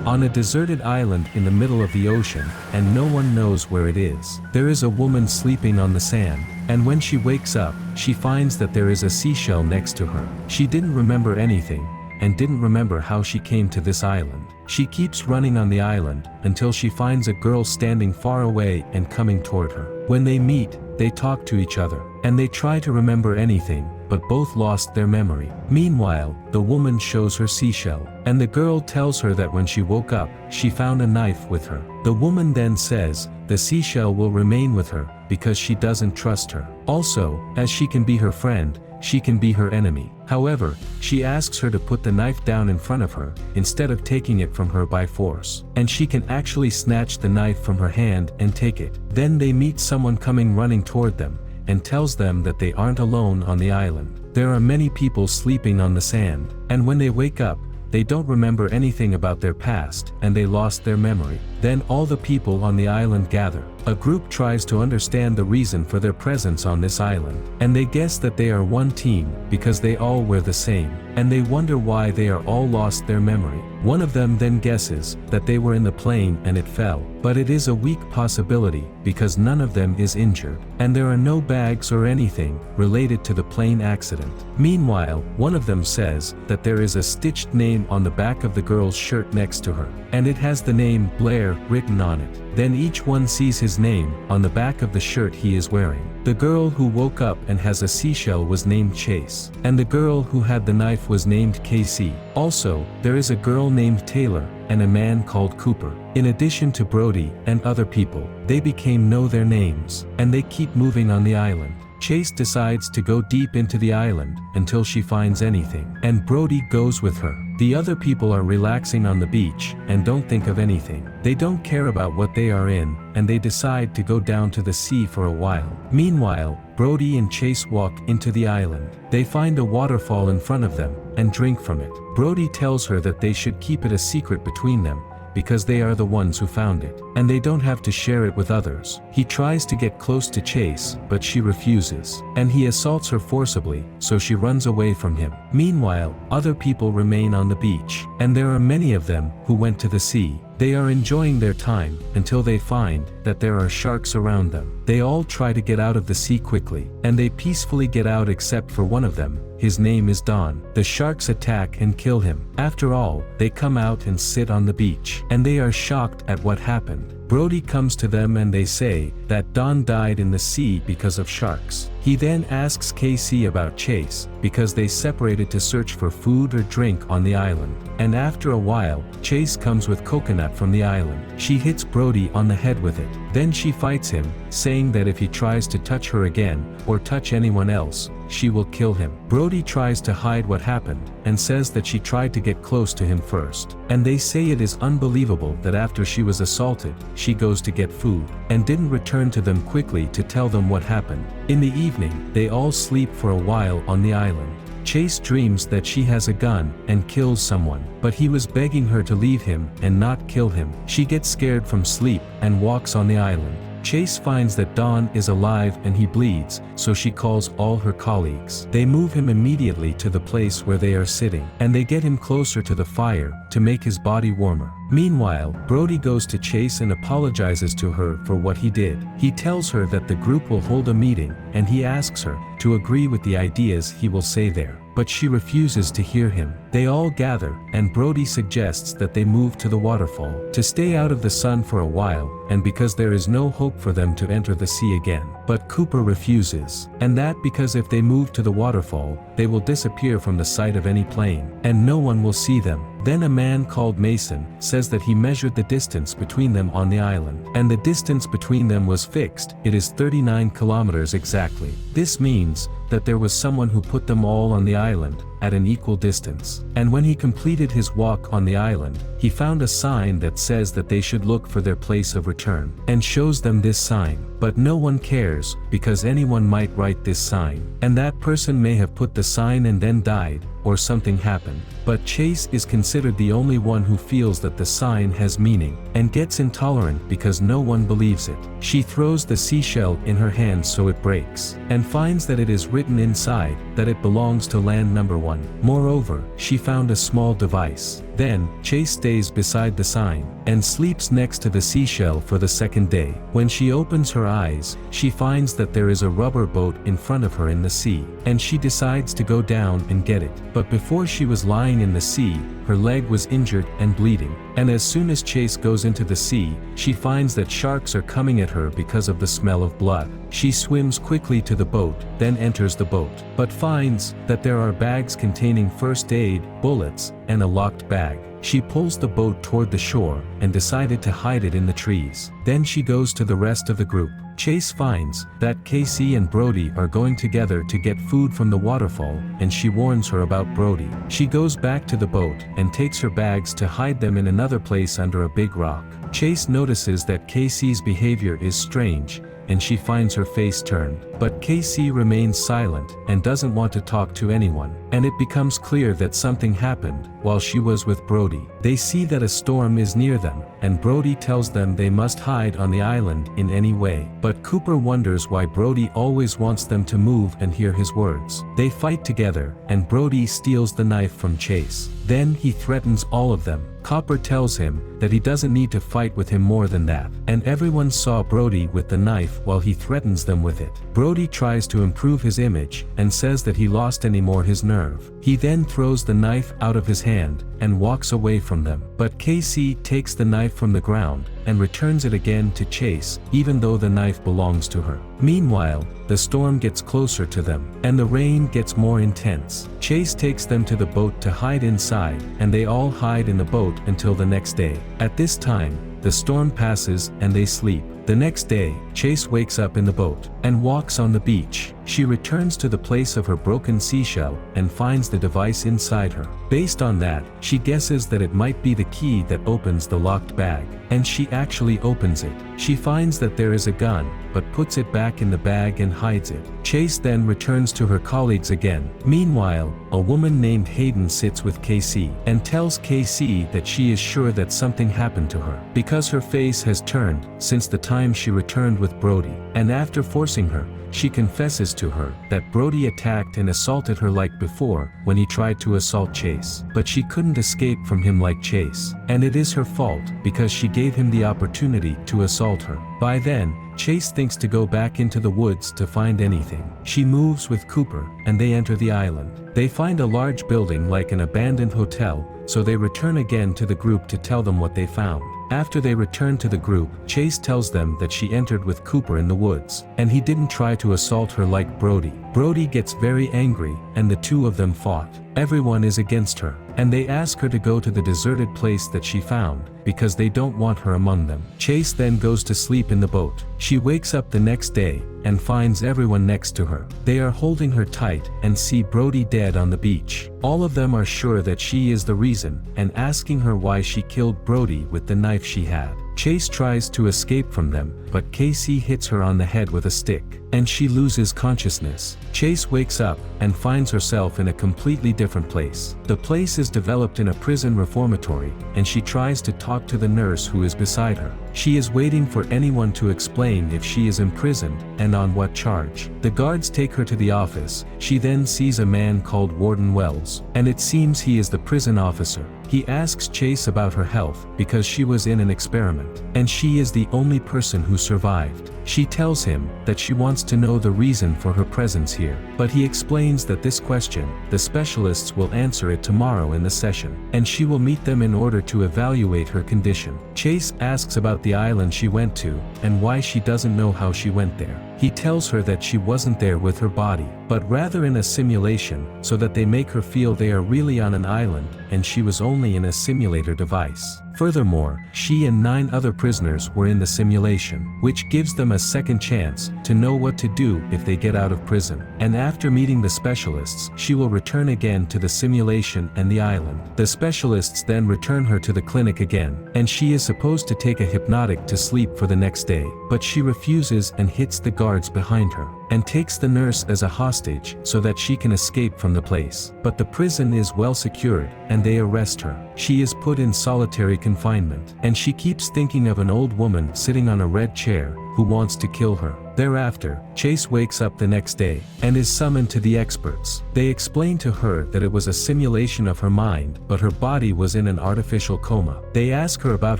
on a deserted island in the middle of the ocean, and no one knows where it is. There is a woman sleeping on the sand, and when she wakes up, she finds that there is a seashell next to her. She didn't remember anything, and didn't remember how she came to this island. She keeps running on the island, until she finds a girl standing far away and coming toward her. When they meet, they talk to each other, and they try to remember anything, but both lost their memory. Meanwhile, the woman shows her seashell, and the girl tells her that when she woke up, she found a knife with her. The woman then says, the seashell will remain with her, because she doesn't trust her. Also, as she can be her friend, she can be her enemy. However, she asks her to put the knife down in front of her, instead of taking it from her by force. And she can actually snatch the knife from her hand and take it. Then they meet someone coming running toward them, and tells them that they aren't alone on the island. There are many people sleeping on the sand, and when they wake up, they don't remember anything about their past, and they lost their memory. Then all the people on the island gather. A group tries to understand the reason for their presence on this island, and they guess that they are one team, because they all wear the same, and they wonder why they are all lost their memory. One of them then guesses that they were in the plane and it fell, but it is a weak possibility, because none of them is injured, and there are no bags or anything related to the plane accident. Meanwhile, one of them says that there is a stitched name on the back of the girl's shirt next to her, and it has the name Blair written on it. Then each one sees his name on the back of the shirt he is wearing. The girl who woke up and has a seashell was named Chase, and the girl who had the knife was named Casey. Also, there is a girl named Taylor, and a man called Cooper. In addition to Brody and other people, they know their names, and they keep moving on the island. Chase decides to go deep into the island, until she finds anything, and Brody goes with her. The other people are relaxing on the beach, and don't think of anything. They don't care about what they are in, and they decide to go down to the sea for a while. Meanwhile, Brody and Chase walk into the island. They find a waterfall in front of them, and drink from it. Brody tells her that they should keep it a secret between them, because they are the ones who found it, and they don't have to share it with others. He tries to get close to Chase, but she refuses, and he assaults her forcibly, so she runs away from him. Meanwhile, other people remain on the beach, and there are many of them who went to the sea. They are enjoying their time, until they find that there are sharks around them. They all try to get out of the sea quickly, and they peacefully get out except for one of them. His name is Don. The sharks attack and kill him. After all, they come out and sit on the beach, and they are shocked at what happened. Brody comes to them and they say that Don died in the sea because of sharks. He then asks Casey about Chase, because they separated to search for food or drink on the island. And after a while, Chase comes with coconut from the island. She hits Brody on the head with it. Then she fights him, saying that if he tries to touch her again, or touch anyone else, she will kill him. Brody tries to hide what happened, and says that she tried to get close to him first. And they say it is unbelievable that after she was assaulted, she goes to get food, and didn't return to them quickly to tell them what happened. In the evening, they all sleep for a while on the island. Chase dreams that she has a gun, and kills someone, but he was begging her to leave him, and not kill him. She gets scared from sleep, and walks on the island. Chase finds that Don is alive and he bleeds, so she calls all her colleagues. They move him immediately to the place where they are sitting, and they get him closer to the fire, to make his body warmer. Meanwhile, Brody goes to Chase and apologizes to her for what he did. He tells her that the group will hold a meeting, and he asks her to agree with the ideas he will say there. But she refuses to hear him. They all gather, and Brody suggests that they move to the waterfall, to stay out of the sun for a while, and because there is no hope for them to enter the sea again. But Cooper refuses, and that because if they move to the waterfall, they will disappear from the sight of any plane, and no one will see them. Then a man called Mason says that he measured the distance between them on the island, and the distance between them was fixed. It is 39 kilometers exactly. This means that there was someone who put them all on the island, at an equal distance. And when he completed his walk on the island, he found a sign that says that they should look for their place of return, and shows them this sign. But no one cares, because anyone might write this sign, and that person may have put the sign and then died, or something happened. but Chase is considered the only one who feels that the sign has meaning, and gets intolerant because no one believes it. She throws the seashell in her hand so it breaks, and finds that it is written inside that it belongs to land number 1. Moreover, she found a small device. Then, Chase stays beside the sign, and sleeps next to the seashell for the second day. When she opens her eyes, she finds that there is a rubber boat in front of her in the sea, and she decides to go down and get it. But before she was lying in the sea, her leg was injured and bleeding, and as soon as Chase goes into the sea, she finds that sharks are coming at her because of the smell of blood. She swims quickly to the boat, then enters the boat, but finds that there are bags containing first aid, bullets, and a locked bag. She pulls the boat toward the shore, and decided to hide it in the trees. Then she goes to the rest of the group. Chase finds that Casey and Brody are going together to get food from the waterfall, and she warns her about Brody. She goes back to the boat, and takes her bags to hide them in another place under a big rock. Chase notices that Casey's behavior is strange, and she finds her face turned. But Casey remains silent, and doesn't want to talk to anyone, and it becomes clear that something happened while she was with Brody. They see that a storm is near them, and Brody tells them they must hide on the island in any way. But Cooper wonders why Brody always wants them to move and hear his words. They fight together, and Brody steals the knife from Chase. Then he threatens all of them. Cooper tells him that he doesn't need to fight with him more than that, and everyone saw Brody with the knife while he threatens them with it. Brody tries to improve his image, and says that he lost his nerve. He then throws the knife out of his hand, and walks away from them. But Casey takes the knife from the ground, and returns it again to Chase, even though the knife belongs to her. Meanwhile, the storm gets closer to them, and the rain gets more intense. Chase takes them to the boat to hide inside, and they all hide in the boat until the next day. At this time, the storm passes, and they sleep. The next day, Chase wakes up in the boat, and walks on the beach. She returns to the place of her broken seashell, and finds the device inside her. Based on that, she guesses that it might be the key that opens the locked bag, and she actually opens it. She finds that there is a gun, but puts it back in the bag and hides it. Chase then returns to her colleagues again. Meanwhile, a woman named Hayden sits with Casey, and tells Casey that she is sure that something happened to her, because her face has turned since the time she returned with Brody. And after forcing her, she confesses to her that Brody attacked and assaulted her like before when he tried to assault Chase. But she couldn't escape from him like Chase, and it is her fault because she gave him the opportunity to assault her. By then, Chase thinks to go back into the woods to find anything. She moves with Cooper, and they enter the island. They find a large building like an abandoned hotel, so they return again to the group to tell them what they found. After they return to the group, Chase tells them that she entered with Cooper in the woods, and he didn't try to assault her like Brody. Brody gets very angry, and the two of them fought. Everyone is against her, and they ask her to go to the deserted place that she found, because they don't want her among them. Chase then goes to sleep in the boat. She wakes up the next day, and finds everyone next to her. They are holding her tight, and see Brody dead on the beach. All of them are sure that she is the reason, and asking her why she killed Brody with the knife she had. Chase tries to escape from them, but Casey hits her on the head with a stick, and she loses consciousness. Chase wakes up, and finds herself in a completely different place. The place is developed in a prison reformatory, and she tries to talk to the nurse who is beside her. She is waiting for anyone to explain if she is imprisoned, and on what charge. The guards take her to the office. She then sees a man called Warden Wells, and it seems he is the prison officer. He asks Chase about her health, because she was in an experiment, and she is the only person who survived. She tells him that she wants to know the reason for her presence here, but he explains that this question, the specialists will answer it tomorrow in the session, and she will meet them in order to evaluate her condition. Chase asks about the island she went to, and why she doesn't know how she went there. He tells her that she wasn't there with her body, but rather in a simulation, so that they make her feel they are really on an island, and she was only in a simulator device. Furthermore, she and 9 other prisoners were in the simulation, which gives them a second chance to know what to do if they get out of prison. And after meeting the specialists, she will return again to the simulation and the island. The specialists then return her to the clinic again, and she is supposed to take a hypnotic to sleep for the next day, but she refuses and hits the guards behind her. and takes the nurse as a hostage so that she can escape from the place. But the prison is well secured, and they arrest her. She is put in solitary confinement, and she keeps thinking of an old woman sitting on a red chair who wants to kill her. Thereafter, Chase wakes up the next day, and is summoned to the experts. They explain to her that it was a simulation of her mind, but her body was in an artificial coma. They ask her about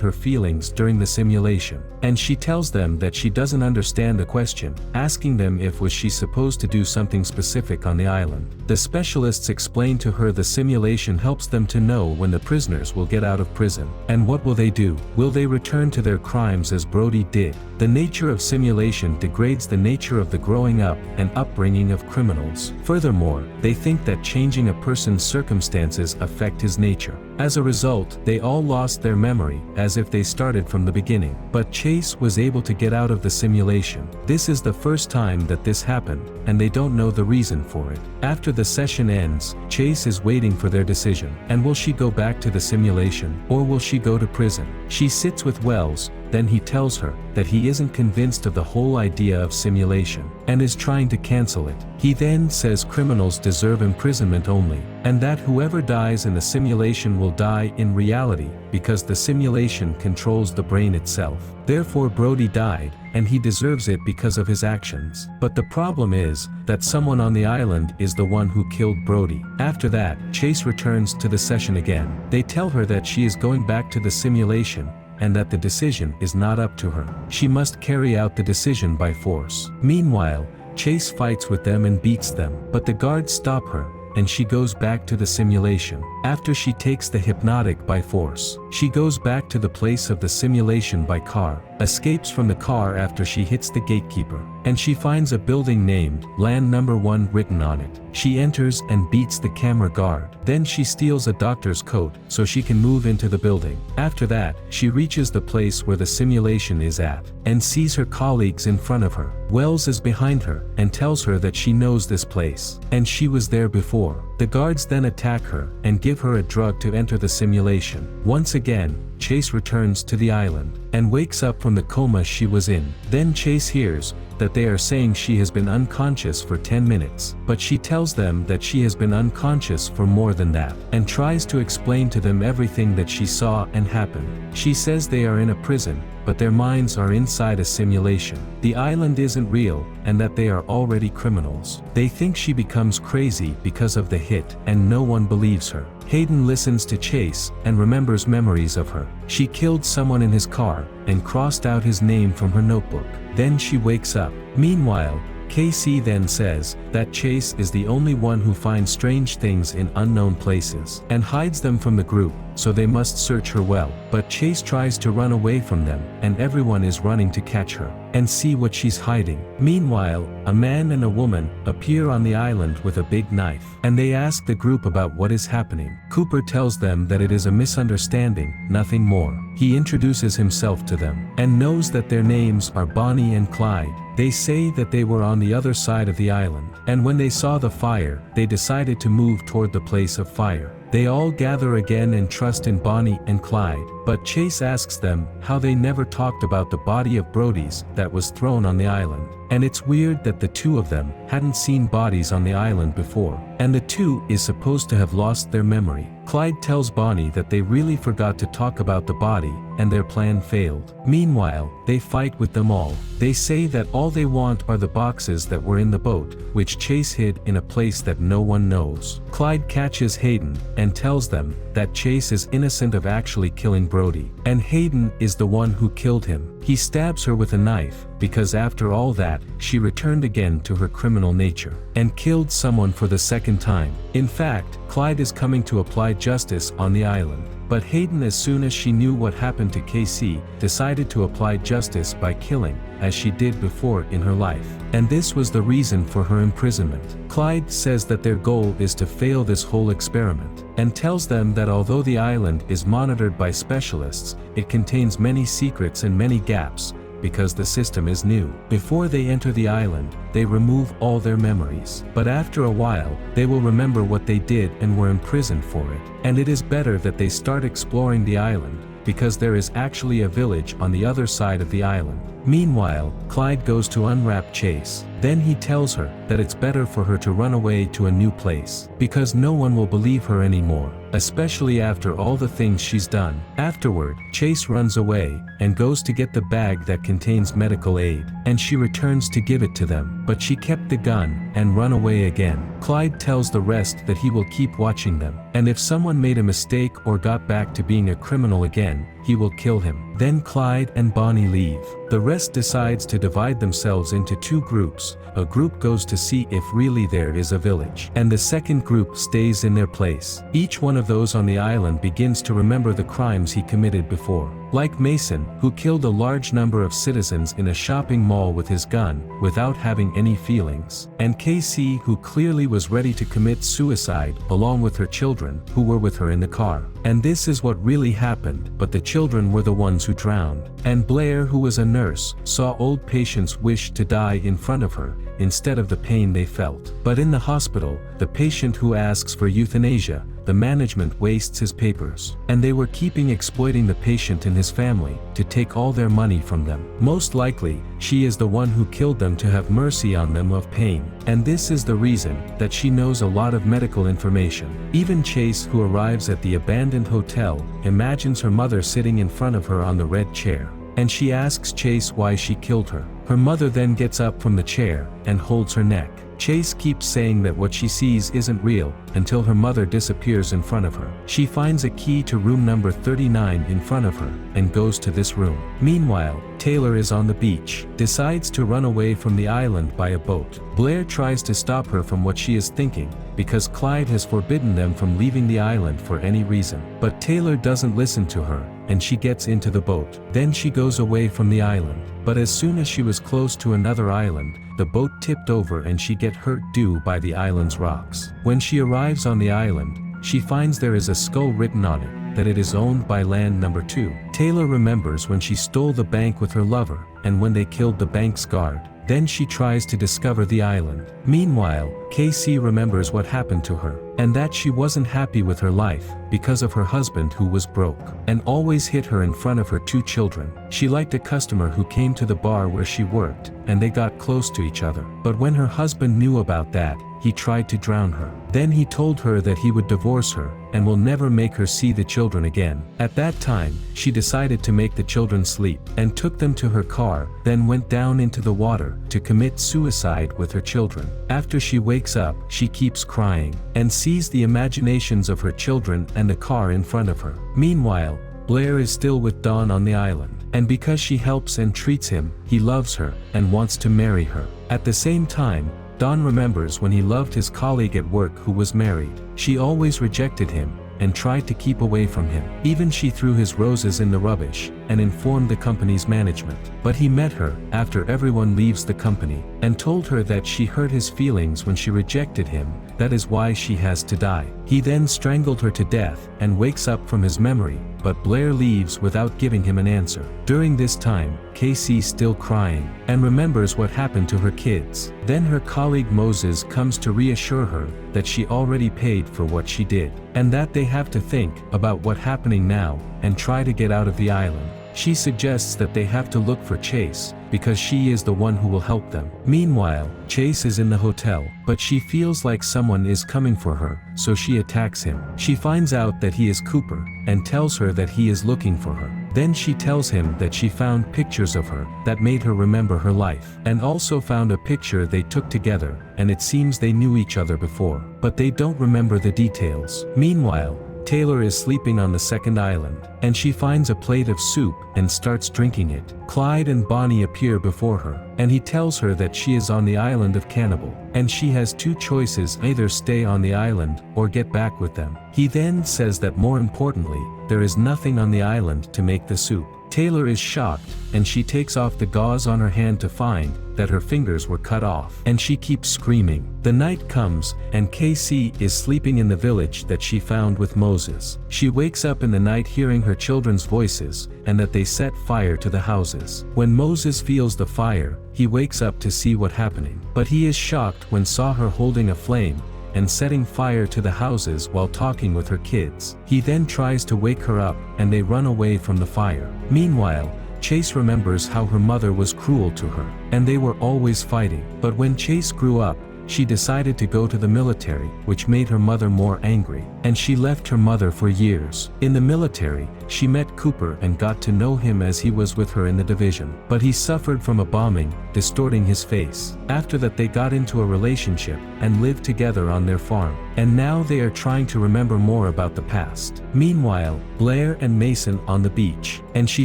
her feelings during the simulation, and she tells them that she doesn't understand the question, asking them if was she supposed to do something specific on the island. The specialists explain to her the simulation helps them to know when the prisoners will get out of prison. And what will they do? Will they return to their crimes as Brody did? The nature of simulation degrades the nature of the growing up and upbringing of criminals. Furthermore, they think that changing a person's circumstances affect his nature. As a result, they all lost their memory, as if they started from the beginning. But Chase was able to get out of the simulation. This is the first time that this happened, and they don't know the reason for it. After the session ends, Chase is waiting for their decision. And will she go back to the simulation, or will she go to prison? She sits with Wells, then he tells her that he isn't convinced of the whole idea of simulation, and is trying to cancel it. He then says criminals deserve imprisonment only, and that whoever dies in the simulation will die in reality, because the simulation controls the brain itself. Therefore Brody died, and he deserves it because of his actions. But the problem is that someone on the island is the one who killed Brody. After that, Chase returns to the session again. They tell her that she is going back to the simulation, and that the decision is not up to her. She must carry out the decision by force. Meanwhile, Chase fights with them and beats them, but the guards stop her, and she goes back to the simulation. After she takes the hypnotic by force, she goes back to the place of the simulation by car, escapes from the car after she hits the gatekeeper, and she finds a building named Land Number 1 written on it. She enters and beats the camera guard. Then she steals a doctor's coat so she can move into the building. After that, she reaches the place where the simulation is at, and sees her colleagues in front of her. Wells is behind her, and tells her that she knows this place, and she was there before. The guards then attack her, and give her a drug to enter the simulation. Once again, Chase returns to the island, and wakes up from the coma she was in. Then Chase hears that they are saying she has been unconscious for 10 minutes, but she tells them that she has been unconscious for more than that, and tries to explain to them everything that she saw and happened. She says they are in a prison, but their minds are inside a simulation. The island isn't real, and that they are already criminals. They think she becomes crazy because of the hit, and no one believes her. Hayden listens to Chase, and remembers memories of her. She killed someone in his car, and crossed out his name from her notebook. Then she wakes up. Meanwhile, KC then says that Chase is the only one who finds strange things in unknown places, and hides them from the group, so they must search her well. But Chase tries to run away from them, and everyone is running to catch her, and see what she's hiding. Meanwhile, a man and a woman appear on the island with a big knife, and they ask the group about what is happening. Cooper tells them that it is a misunderstanding, nothing more. He introduces himself to them, and knows that their names are Bonnie and Clyde. They say that they were on the other side of the island, and when they saw the fire, they decided to move toward the place of fire. They all gather again and trust in Bonnie and Clyde, but Chase asks them how they never talked about the body of Brody's that was thrown on the island. And it's weird that the two of them hadn't seen bodies on the island before, and the two is supposed to have lost their memory. Clyde tells Bonnie that they really forgot to talk about the body, and their plan failed. Meanwhile, they fight with them all. They say that all they want are the boxes that were in the boat, which Chase hid in a place that no one knows. Clyde catches Hayden, and tells them that Chase is innocent of actually killing Brody, and Hayden is the one who killed him. He stabs her with a knife, because after all that, she returned again to her criminal nature, and killed someone for the second time. In fact, Clyde is coming to apply justice on the island. But Hayden, as soon as she knew what happened to KC, decided to apply justice by killing, as she did before in her life. And this was the reason for her imprisonment. Clyde says that their goal is to fail this whole experiment, and tells them that although the island is monitored by specialists, it contains many secrets and many gaps, because the system is new. Before they enter the island, they remove all their memories. But after a while, they will remember what they did and were imprisoned for it. And it is better that they start exploring the island, because there is actually a village on the other side of the island. Meanwhile, Clyde goes to unwrap Chase, Then he tells her that it's better for her to run away to a new place, because no one will believe her anymore, especially after all the things she's done. Afterward, Chase runs away and goes to get the bag that contains medical aid, and she returns to give it to them, but she kept the gun and run away again. Clyde tells the rest that he will keep watching them, and if someone made a mistake or got back to being a criminal again, he will kill him. Then Clyde and Bonnie leave. The rest decides to divide themselves into two groups. A group goes to see if really there is a village, and the second group stays in their place. Each one of those on the island begins to remember the crimes he committed before. Like Mason, who killed a large number of citizens in a shopping mall with his gun, without having any feelings. And Casey, who clearly was ready to commit suicide, along with her children, who were with her in the car. And this is what really happened, but the children were the ones who drowned. And Blair, who was a nurse, saw old patients wish to die in front of her, instead of the pain they felt. But in the hospital, the patient who asks for euthanasia, the management wastes his papers, and they were keeping exploiting the patient and his family, to take all their money from them. Most likely, she is the one who killed them to have mercy on them of pain, and this is the reason that she knows a lot of medical information. Even Chase, who arrives at the abandoned hotel, imagines her mother sitting in front of her on the red chair, and she asks Chase why she killed her. Her mother then gets up from the chair and holds her neck. Chase keeps saying that what she sees isn't real, until her mother disappears in front of her. She finds a key to room number 39 in front of her, and goes to this room. Meanwhile, Taylor is on the beach, decides to run away from the island by a boat. Blair tries to stop her from what she is thinking, because Clyde has forbidden them from leaving the island for any reason. But Taylor doesn't listen to her, and she gets into the boat. Then she goes away from the island. But as soon as she was close to another island, the boat tipped over and she get hurt due by the island's rocks. When she arrives on the island, she finds there is a skull written on it, that it is owned by land number 2. Taylor remembers when she stole the bank with her lover, and when they killed the bank's guard. Then she tries to discover the island. Meanwhile, Casey remembers what happened to her, and that she wasn't happy with her life, because of her husband who was broke, and always hit her in front of her 2 children. She liked a customer who came to the bar where she worked, and they got close to each other. But when her husband knew about that, he tried to drown her. Then he told her that he would divorce her, and will never make her see the children again. At that time, she decided to make the children sleep, and took them to her car, then went down into the water, to commit suicide with her children. After she wakes up, she keeps crying, and sees the imaginations of her children and the car in front of her. Meanwhile, Blair is still with Dawn on the island, and because she helps and treats him, he loves her, and wants to marry her. At the same time, Dawn remembers when he loved his colleague at work who was married. She always rejected him, and tried to keep away from him. Even she threw his roses in the rubbish, and informed the company's management. But he met her, after everyone leaves the company, and told her that she hurt his feelings when she rejected him, that is why she has to die. He then strangled her to death, and wakes up from his memory, but Blair leaves without giving him an answer. During this time, Casey still crying, and remembers what happened to her kids. Then her colleague Moses comes to reassure her that she already paid for what she did, and that they have to think about what's happening now, and try to get out of the island. She suggests that they have to look for Chase, because she is the one who will help them. Meanwhile, Chase is in the hotel, but she feels like someone is coming for her, so she attacks him. She finds out that he is Cooper, and tells her that he is looking for her. Then she tells him that she found pictures of her, that made her remember her life, and also found a picture they took together, and it seems they knew each other before, but they don't remember the details. Meanwhile, Taylor is sleeping on the second island, and she finds a plate of soup, and starts drinking it. Clyde and Bonnie appear before her, and he tells her that she is on the island of Cannibal, and she has 2 choices: either stay on the island, or get back with them. He then says that more importantly, there is nothing on the island to make the soup. Taylor is shocked, and she takes off the gauze on her hand to find that her fingers were cut off, and she keeps screaming. The night comes, and Casey is sleeping in the village that she found with Moses. She wakes up in the night hearing her children's voices, and that they set fire to the houses. When Moses feels the fire, he wakes up to see what's happening, but he is shocked when saw her holding a flame, and setting fire to the houses while talking with her kids. He then tries to wake her up, and they run away from the fire. Meanwhile, Chase remembers how her mother was cruel to her, and they were always fighting. But when Chase grew up, she decided to go to the military, which made her mother more angry, and she left her mother for years. In the military, she met Cooper and got to know him as he was with her in the division. But he suffered from a bombing, distorting his face. After that they got into a relationship, and lived together on their farm. And now they are trying to remember more about the past. Meanwhile, Blair and Mason on the beach, and she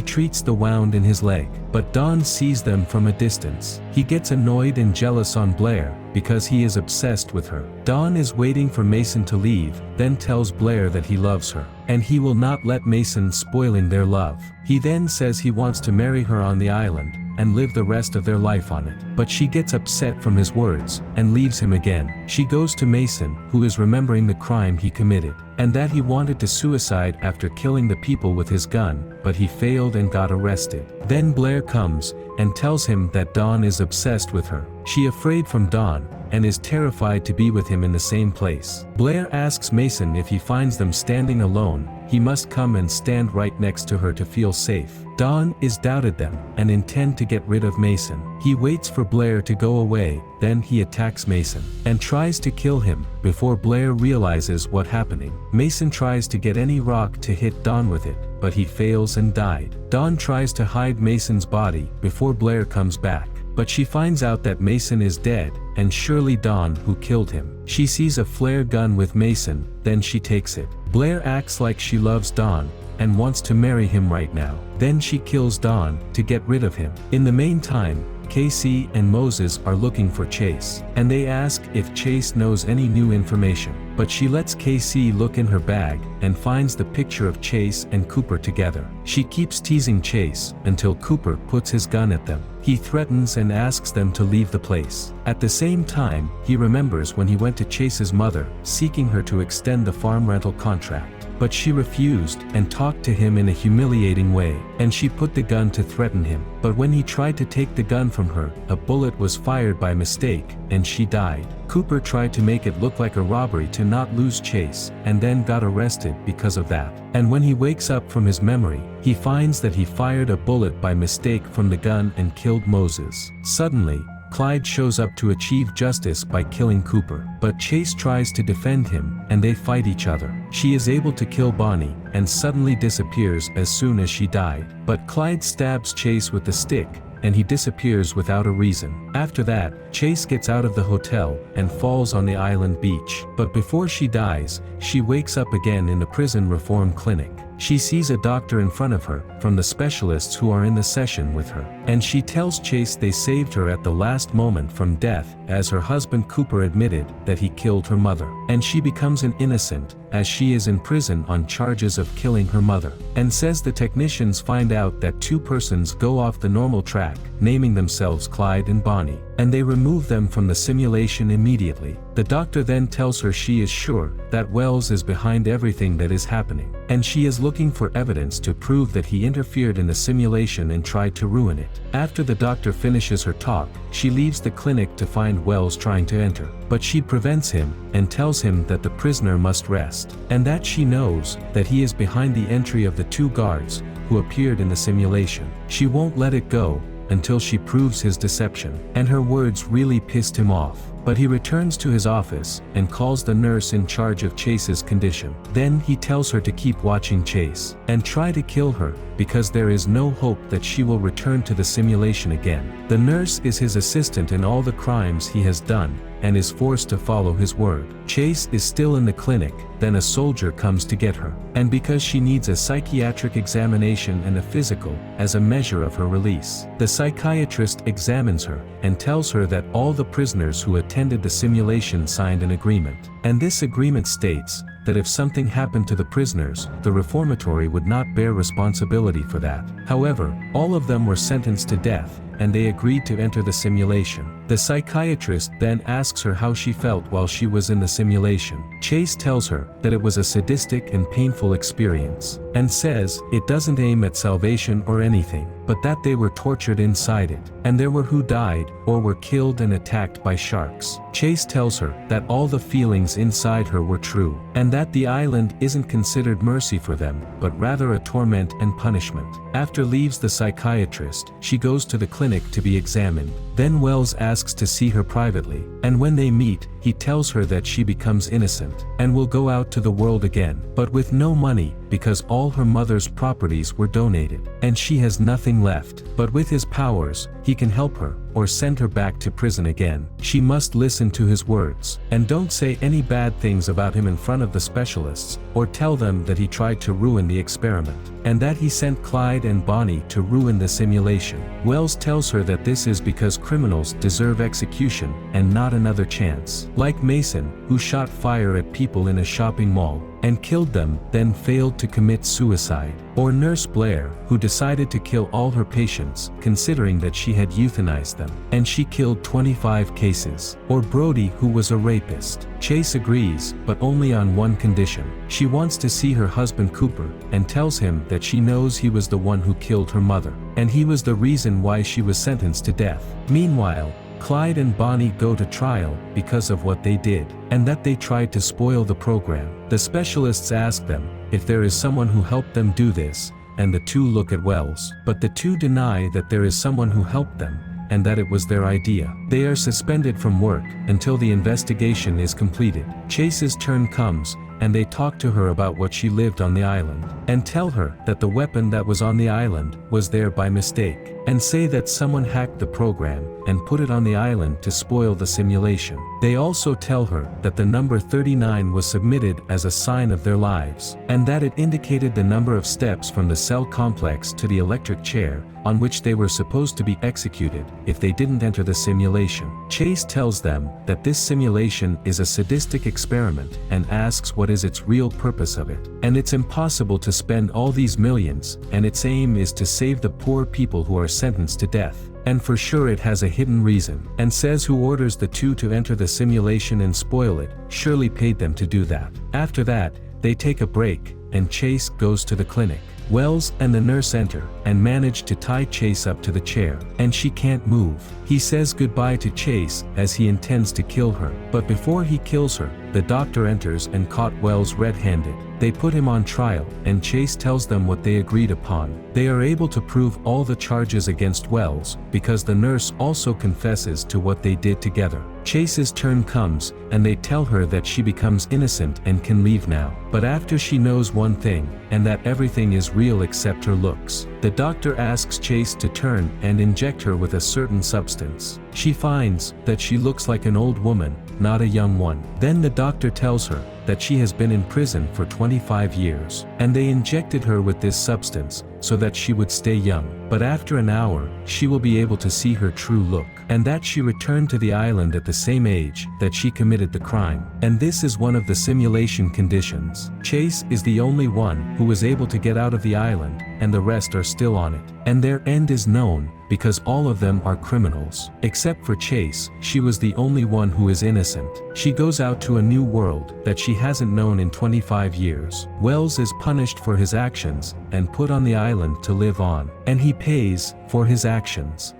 treats the wound in his leg. But Don sees them from a distance. He gets annoyed and jealous on Blair, because he is obsessed with her. Don is waiting for Mason to leave, then tells Blair that he loves her, and he will not let Mason spoiling their love. He then says he wants to marry her on the island, and live the rest of their life on it. But she gets upset from his words, and leaves him again. She goes to Mason, who is remembering the crime he committed, and that he wanted to suicide after killing the people with his gun, but he failed and got arrested. Then Blair comes, and tells him that Don is obsessed with her. She afraid from Don, and is terrified to be with him in the same place. Blair asks Mason if he finds them standing alone, he must come and stand right next to her to feel safe. Don is doubted them, and intend to get rid of Mason. He waits for Blair to go away, then he attacks Mason, and tries to kill him, before Blair realizes what's happening. Mason tries to get any rock to hit Don with it, but he fails and died. Don tries to hide Mason's body, before Blair comes back. But she finds out that Mason is dead, and surely Don who killed him. She sees a flare gun with Mason, then she takes it. Blair acts like she loves Don, and wants to marry him right now. Then she kills Don, to get rid of him. In the meantime, Casey and Moses are looking for Chase, and they ask if Chase knows any new information. But she lets Casey look in her bag, and finds the picture of Chase and Cooper together. She keeps teasing Chase, until Cooper puts his gun at them. He threatens and asks them to leave the place. At the same time, he remembers when he went to Chase's mother, seeking her to extend the farm rental contract. But she refused, and talked to him in a humiliating way, and she put the gun to threaten him. But when he tried to take the gun from her, a bullet was fired by mistake, and she died. Cooper tried to make it look like a robbery to not lose Chase, and then got arrested because of that. And when he wakes up from his memory, he finds that he fired a bullet by mistake from the gun and killed Moses. Suddenly, Clyde shows up to achieve justice by killing Cooper, but Chase tries to defend him, and they fight each other. She is able to kill Bonnie, and suddenly disappears as soon as she died. But Clyde stabs Chase with the stick, and he disappears without a reason. After that, Chase gets out of the hotel, and falls on the island beach. But before she dies, she wakes up again in the prison reform clinic. She sees a doctor in front of her, from the specialists who are in the session with her, and she tells Chase they saved her at the last moment from death, as her husband Cooper admitted that he killed her mother. And she becomes an innocent, as she is in prison on charges of killing her mother, and says the technicians find out that two persons go off the normal track, naming themselves Clyde and Bonnie, and they remove them from the simulation immediately. The doctor then tells her she is sure that Wells is behind everything that is happening, and she is looking for evidence to prove that he interfered in the simulation and tried to ruin it. After the doctor finishes her talk, she leaves the clinic to find Wells trying to enter, but she prevents him, and tells him that the prisoner must rest, and that she knows that he is behind the entry of the two guards who appeared in the simulation. She won't let it go until she proves his deception, and her words really pissed him off. But he returns to his office, and calls the nurse in charge of Chase's condition. Then he tells her to keep watching Chase, and try to kill her, because there is no hope that she will return to the simulation again. The nurse is his assistant in all the crimes he has done, and is forced to follow his word. Chase is still in the clinic, then a soldier comes to get her, and because she needs a psychiatric examination and a physical, as a measure of her release. The psychiatrist examines her, and tells her that all the prisoners who attended the simulation signed an agreement. And this agreement states that if something happened to the prisoners, the reformatory would not bear responsibility for that. However, all of them were sentenced to death, and they agreed to enter the simulation. The psychiatrist then asks her how she felt while she was in the simulation. Chase tells her that it was a sadistic and painful experience, and says it doesn't aim at salvation or anything, but that they were tortured inside it, and there were who died or were killed and attacked by sharks. Chase tells her that all the feelings inside her were true, and that the island isn't considered mercy for them, but rather a torment and punishment. After leaves the psychiatrist, she goes to the clinic to be examined. Then Wells asks to see her privately, and when they meet, he tells her that she becomes innocent, and will go out to the world again, but with no money, because all her mother's properties were donated, and she has nothing left. But with his powers, he can help her, or send her back to prison again. She must listen to his words, and don't say any bad things about him in front of the specialists, or tell them that he tried to ruin the experiment, and that he sent Clyde and Bonnie to ruin the simulation. Wells tells her that this is because criminals deserve execution, and not another chance. Like Mason, who shot fire at people in a shopping mall, and killed them, then failed to commit suicide. Or Nurse Blair, who decided to kill all her patients, considering that she had euthanized them, and she killed 25 cases. Or Brody, who was a rapist. Chase agrees, but only on one condition. She wants to see her husband Cooper, and tells him that she knows he was the one who killed her mother, and he was the reason why she was sentenced to death. Meanwhile, Clyde and Bonnie go to trial because of what they did, and that they tried to spoil the program. The specialists ask them if there is someone who helped them do this, and the two look at Wells, but the two deny that there is someone who helped them, and that it was their idea. They are suspended from work until the investigation is completed. Chase's turn comes, and they talk to her about what she lived on the island, and tell her that the weapon that was on the island was there by mistake, and say that someone hacked the program and put it on the island to spoil the simulation. They also tell her that the number 39 was submitted as a sign of their lives, and that it indicated the number of steps from the cell complex to the electric chair on which they were supposed to be executed if they didn't enter the simulation. Chase tells them that this simulation is a sadistic experiment and asks what is its real purpose of it. And it's impossible to spend all these millions, and its aim is to save the poor people who are sentenced to death. And for sure it has a hidden reason, and says who orders the two to enter the simulation and spoil it surely paid them to do that. After that, they take a break, and Chase goes to the clinic. Wells and the nurse enter, and manage to tie Chase up to the chair, and she can't move. He says goodbye to Chase as he intends to kill her, but before he kills her, the doctor enters and caught Wells red-handed. They put him on trial, and Chase tells them what they agreed upon. They are able to prove all the charges against Wells, because the nurse also confesses to what they did together. Chase's turn comes, and they tell her that she becomes innocent and can leave now. But after she knows one thing, and that everything is real except her looks, the doctor asks Chase to turn and inject her with a certain substance. She finds that she looks like an old woman, not a young one. Then the doctor tells her that she has been in prison for 25 years, and they injected her with this substance so that she would stay young. But after an hour, she will be able to see her true look, and that she returned to the island at the same age that she committed the crime. And this is one of the simulation conditions. Chase is the only one who was able to get out of the island, and the rest are still on it. And their end is known, because all of them are criminals. Except for Chase, she was the only one who is innocent. She goes out to a new world that she hasn't known in 25 years. Wells is punished for his actions, and put on the island to live on. And he pays for his actions.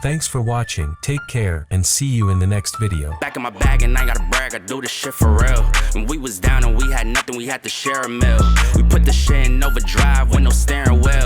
Thanks for watching, take care, and see you in the next video. Back in my bag and I gotta brag, I do this shit for real. When we was down and we had nothing, we had to share a meal. We put the shit in overdrive with no steering wheel.